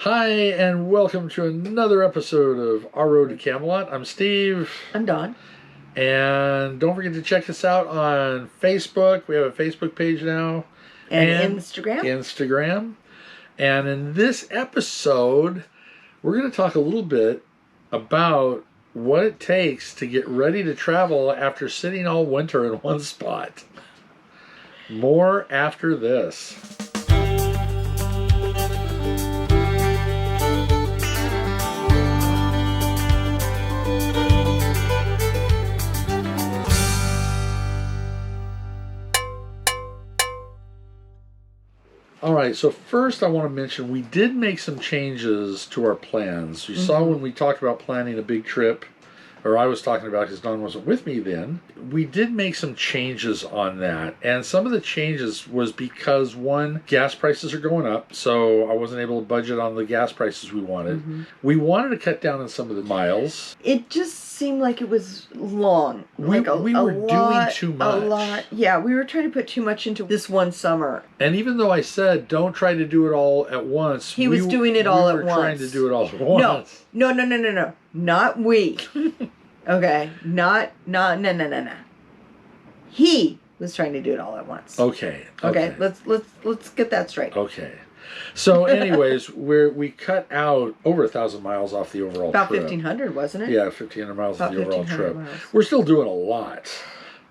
Hi, and welcome to another episode of Our Road to Camelot. I'm Steve. I'm Dawn. And don't forget to check us out on Facebook. We have a Facebook page now. And Instagram. And in this episode, we're going to talk a little bit about what it takes to get ready to travel after sitting all winter in one spot. More after this. All right, so first I want to mention we did make some changes to our plans. You saw when we talked about planning a big trip, or I was talking about because Dawn wasn't with me then. We did make some changes on that. And some of the changes was because, one, gas prices are going up, so I wasn't able to budget on the gas prices we wanted. We wanted to cut down on some of the miles. It just seemed like it was long. We were doing too much. Yeah, we were trying to put too much into this one summer. And even though I said don't try to do it all at once, he was doing it all at once. We were trying to do it all at once. No. Not we. Okay, no. He was trying to do it all at once. Okay. Let's get that straight. Okay. So, anyways, we cut out over 1,000 miles off the overall trip. About trip. 1,500, wasn't it? Yeah, 1,500 miles of the overall trip. Miles. We're still doing a lot,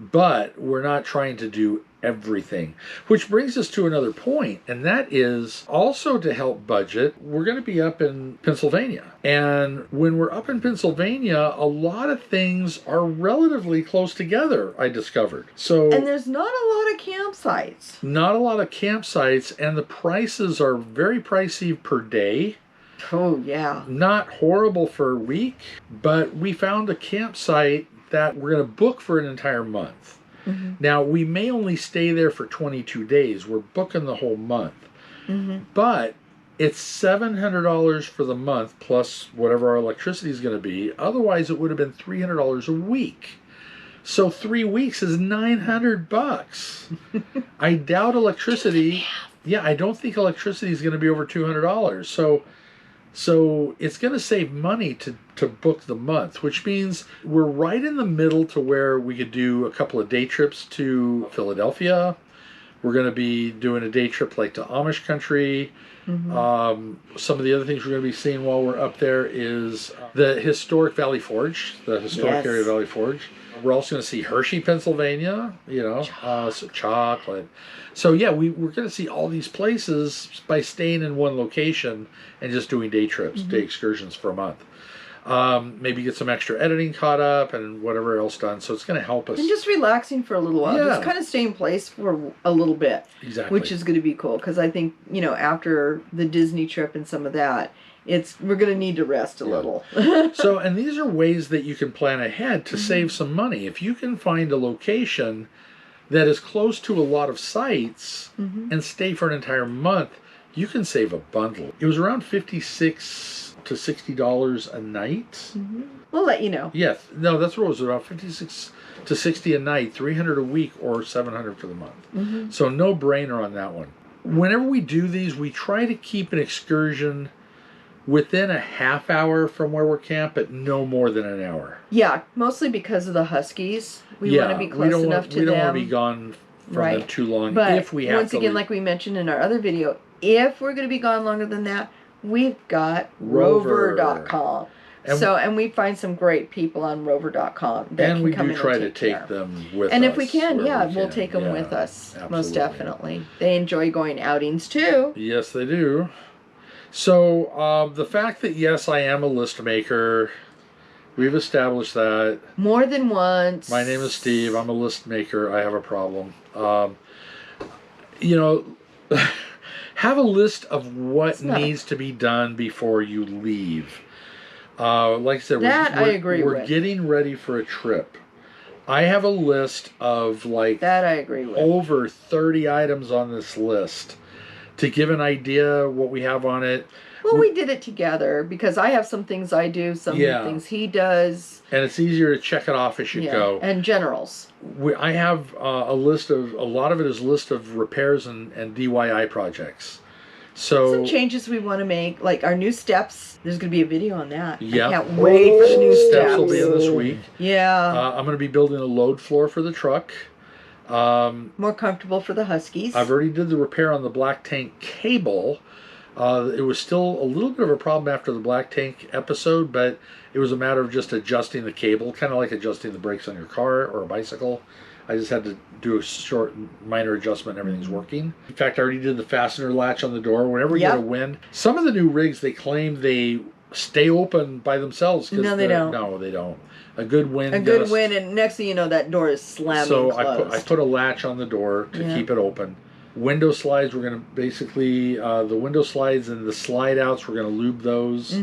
but we're not trying to do everything. Which brings us to another point, and that is also to help budget, we're going to be up in Pennsylvania. And when we're up in Pennsylvania, a lot of things are relatively close together, I discovered. And there's not a lot of campsites. Not a lot of campsites, and the prices are very pricey per day. Oh, yeah. Not horrible for a week, but we found a campsite that we're going to book for an entire month. Now, we may only stay there for 22 days. We're booking the whole month. But it's $700 for the month plus whatever our electricity is going to be. Otherwise, it would have been $300 a week. So 3 weeks is $900. I doubt electricity. Yeah, I don't think electricity is going to be over $200. So it's going to save money to book the month, which means we're right in the middle to where we could do a couple of day trips to Philadelphia. We're going to be doing a day trip like to Amish country. Some of the other things we're going to be seeing while we're up there is the historic Valley Forge, the historic area of Valley Forge. We're also going to see Hershey, Pennsylvania, so chocolate. So yeah, we're going to see all these places by staying in one location and just doing day trips, day excursions for a month. Maybe get some extra editing caught up and whatever else done. So it's going to help us. And just relaxing for a little while. Just kind of stay in place for a little bit. Exactly. Which is going to be cool because I think, after the Disney trip and some of that, we're going to need to rest a little. So, and these are ways that you can plan ahead to save some money. If you can find a location that is close to a lot of sites and stay for an entire month, you can save a bundle. It was around $56 to $60 a night. We'll let you know. Yes. No, that's what it was, about $56 to $60 a night, $300 a week, or $700 for the month. So no brainer on that one. Whenever we do these, we try to keep an excursion within a half hour from where we're camped, but no more than an hour. Yeah, mostly because of the Huskies. We want to be close enough to them. We don't want to be gone from them too long. But if we have once again, like we mentioned in our other video, if we're going to be gone longer than that, we've got rover.com. And we find some great people on rover.com that and can we come do try to take them with us. And if we can, we'll take them with us. Absolutely. Most definitely. They enjoy going outings too. Yes, they do. So, the fact that, yes, I am a list maker, we've established that. More than once. My name is Steve. I'm a list maker. I have a problem. Have a list of what needs to be done before you leave. Like I said, I agree with. We're getting ready for a trip. I have a list of that I agree with. Over 30 items on this list. To give an idea what we have on it. Well, we did it together because I have some things I do, some things he does. And it's easier to check it off as you go. And generals. I have a list of, a lot of it is a list of repairs and DIY projects. So some changes we want to make, like our new steps. There's going to be a video on that. Yeah. I can't wait for the new steps will be in this week. Yeah. I'm going to be building a load floor for the truck. More comfortable for the Huskies. I've already did the repair on the black tank cable. It was still a little bit of a problem after the black tank episode, but it was a matter of just adjusting the cable, kind of like adjusting the brakes on your car or a bicycle. I just had to do a short, minor adjustment and everything's working. In fact, I already did the fastener latch on the door. Whenever we get a wind, some of the new rigs, they claim they stay open by themselves. No, they don't. No, they don't. A good wind. A good wind, and next thing you know, that door is slamming closed. I put a latch on the door to keep it open. Window slides, we're going to basically, the window slides and the slide outs, we're going to lube those.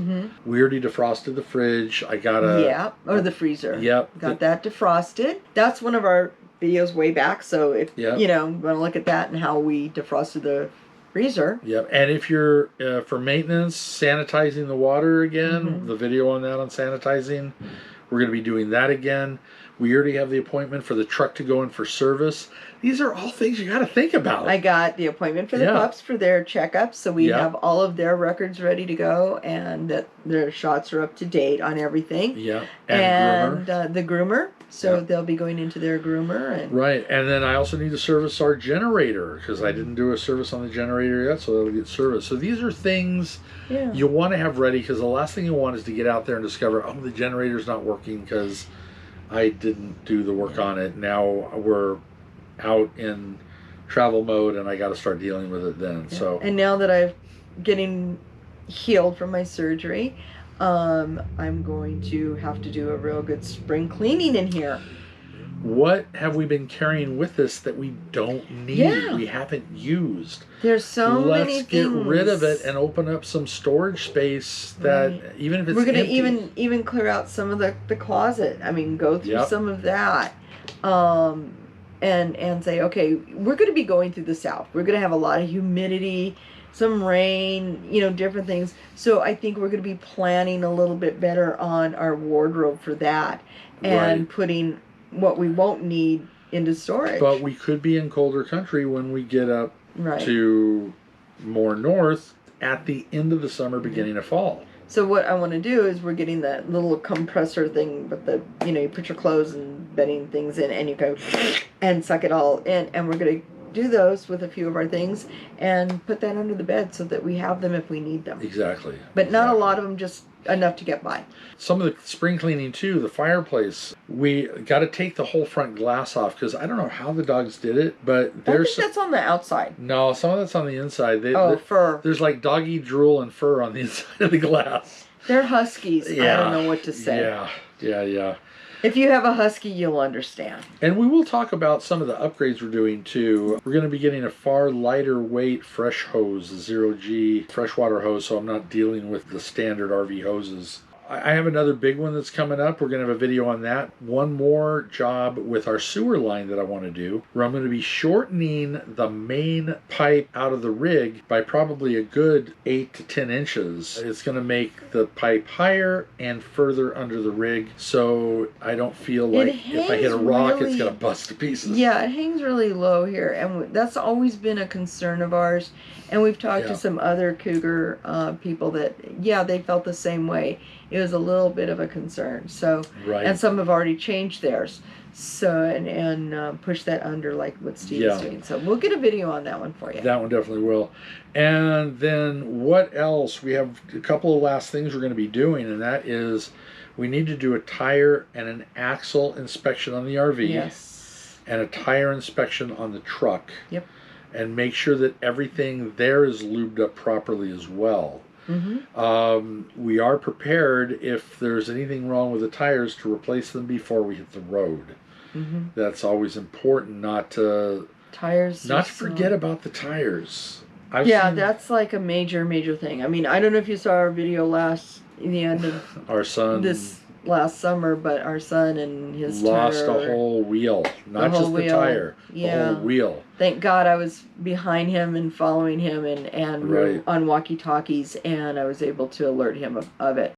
We already defrosted the fridge. I got or the freezer. Yep. Got that defrosted. That's one of our videos way back, so if you know, want to look at that and how we defrosted the freezer. Yep. And if you're for maintenance, sanitizing the water again, the video on that on sanitizing, we're going to be doing that again. We already have the appointment for the truck to go in for service. These are all things you got to think about. I got the appointment for the pups for their checkups, so we have all of their records ready to go, and that their shots are up to date on everything. Yeah, and the groomer. So they'll be going into their groomer. And right, and then I also need to service our generator because I didn't do a service on the generator yet, so that'll get serviced. So these are things you want to have ready because the last thing you want is to get out there and discover, oh, the generator's not working because I didn't do the work on it. Now we're out in travel mode and I got to start dealing with it then. So and now that I'm getting healed from my surgery, I'm going to have to do a real good spring cleaning in here. What have we been carrying with us that we don't need, we haven't used? There's so many things. Let's get rid of it and open up some storage space that even if it's we're going empty, to even clear out some of the closet. I mean, go through some of that. And say, okay, we're going to be going through the South. We're going to have a lot of humidity, some rain, you know, different things. So I think we're going to be planning a little bit better on our wardrobe for that and putting what we won't need into storage. But we could be in colder country when we get up to more north at the end of the summer, beginning of fall. So what I want to do is we're getting that little compressor thing with the, you know, you put your clothes and bedding things in and you go and suck it all in. And we're going to do those with a few of our things and put that under the bed so that we have them if we need them. Exactly. But not a lot of them, just enough to get by. Some of the spring cleaning too, the fireplace, we got to take the whole front glass off because I don't know how the dogs did it, but I think that's on the outside. No, some of that's on the inside. Fur. There's like doggy drool and fur on the inside of the glass. They're huskies. I don't know what to say. Yeah. If you have a husky, you'll understand. And we will talk about some of the upgrades we're doing too. We're going to be getting a far lighter weight fresh hose, a 0G freshwater hose, so I'm not dealing with the standard RV hoses. I have another big one that's coming up. We're going to have a video on that. One more job with our sewer line that I want to do, where I'm going to be shortening the main pipe out of the rig by probably a good 8 to 10 inches. It's going to make the pipe higher and further under the rig, so I don't feel like if I hit a rock, it's going to bust to pieces. Yeah, it hangs really low here, and that's always been a concern of ours. And we've talked to some other cougar people that, they felt the same way. It was a little bit of a concern. So, and some have already changed theirs. So, and push that under like what Steve is doing. So we'll get a video on that one for you. That one definitely will. And then what else? We have a couple of last things we're going to be doing, and that is we need to do a tire and an axle inspection on the RV. Yes. And a tire inspection on the truck. Yep. And make sure that everything there is lubed up properly as well. We are prepared if there's anything wrong with the tires to replace them before we hit the road. That's always important, not to forget about the tires. That's like a major thing. I mean, I don't know if you saw our video in the end of our son this last summer, but our son and his lost tire, a whole wheel, not just the tire, the whole wheel. Thank God I was behind him and following him and we're on walkie-talkies, and I was able to alert him of it.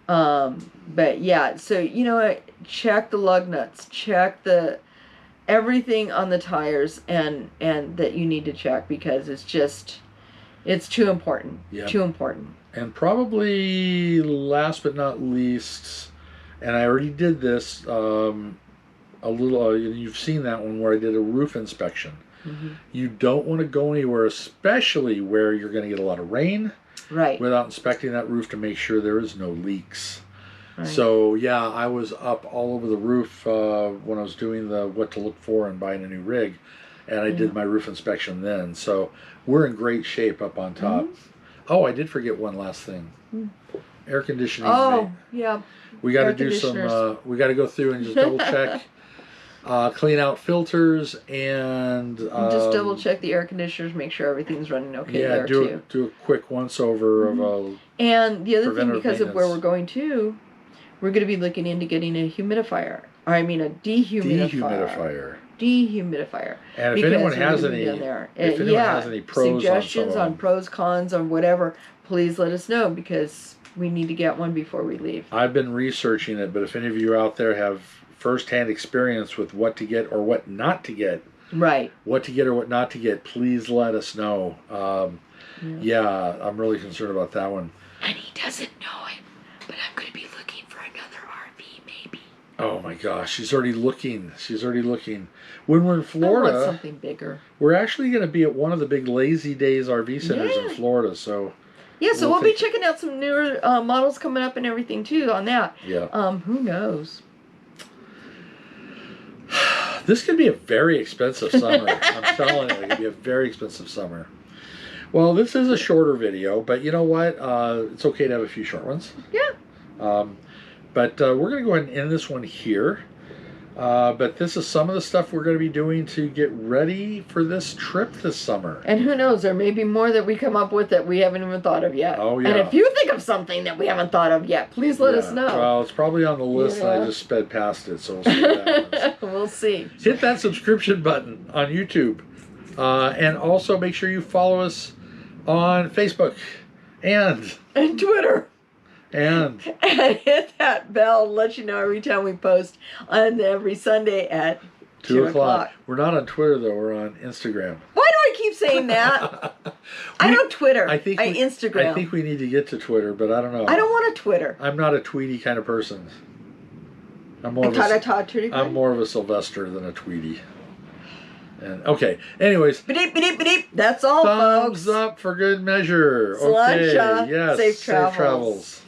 But yeah, so you know, check the lug nuts, check everything on the tires and that you need to check, because it's It's too important. Yep. Too important. And probably last but not least, and I already did this a little, you've seen that one where I did a roof inspection. Mm-hmm. You don't want to go anywhere, especially where you're going to get a lot of rain, right, without inspecting that roof to make sure there is no leaks. right. So yeah, I was up all over the roof when I was doing the what to look for and buying a new rig, and I did my roof inspection then. So we're in great shape up on top. Mm-hmm. Oh, I did forget one last thing. Air conditioning. Oh, yeah. We got to do some. We got to go through and just double check, clean out filters, and just double check the air conditioners. Make sure everything's running okay there too. Do a quick once over of And the other thing, because of where we're going to, we're going to be looking into getting a humidifier. Or I mean a dehumidifier. Dehumidifier. And if anyone has any, has any pros suggestions on pros, cons, on whatever, please let us know, because we need to get one before we leave. I've been researching it, but if any of you out there have first-hand experience with what to get or what not to get, right? What to get or what not to get, please let us know. Yeah, I'm really concerned about that one. And he doesn't know it, but I'm going to be looking for another RV, maybe. Oh my gosh, she's already looking. She's already looking. When we're in Florida, I want something bigger. We're actually going to be at one of the big Lazy Days RV centers in Florida, so. Yeah, so we'll be checking out some newer models coming up and everything too on that. Yeah. Who knows? This could be a very expensive summer. I'm telling you, it could be a very expensive summer. Well, this is a shorter video, but you know what? It's okay to have a few short ones. Yeah. But we're going to go ahead and end this one here. But this is some of the stuff we're going to be doing to get ready for this trip this summer. And who knows, there may be more that we come up with that we haven't even thought of yet. Oh, yeah. And if you think of something that we haven't thought of yet, please let us know. Well, it's probably on the list and I just sped past it, so we'll see what happens. We'll see. Hit that subscription button on YouTube. And also make sure you follow us on Facebook and Twitter. And hit that bell to let you know every time we post on every Sunday at 2 o'clock. We're not on Twitter, though. We're on Instagram. Why do I keep saying that? I know Twitter. Instagram. I think we need to get to Twitter, but I don't know. I don't want a Twitter. I'm not a Tweety kind of person. I'm more of a Sylvester than a Tweety. And okay. Anyways. That's all, folks. Thumbs up for good measure. Okay. Yes. Safe travels.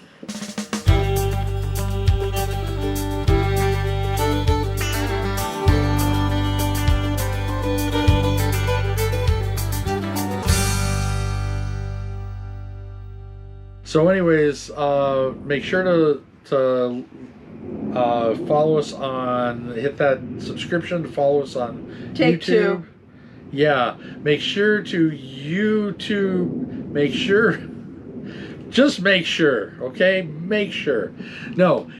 So anyways, make sure to follow us on, hit that subscription to follow us on YouTube. Two. Yeah, make sure to just make sure, okay? Make sure. No.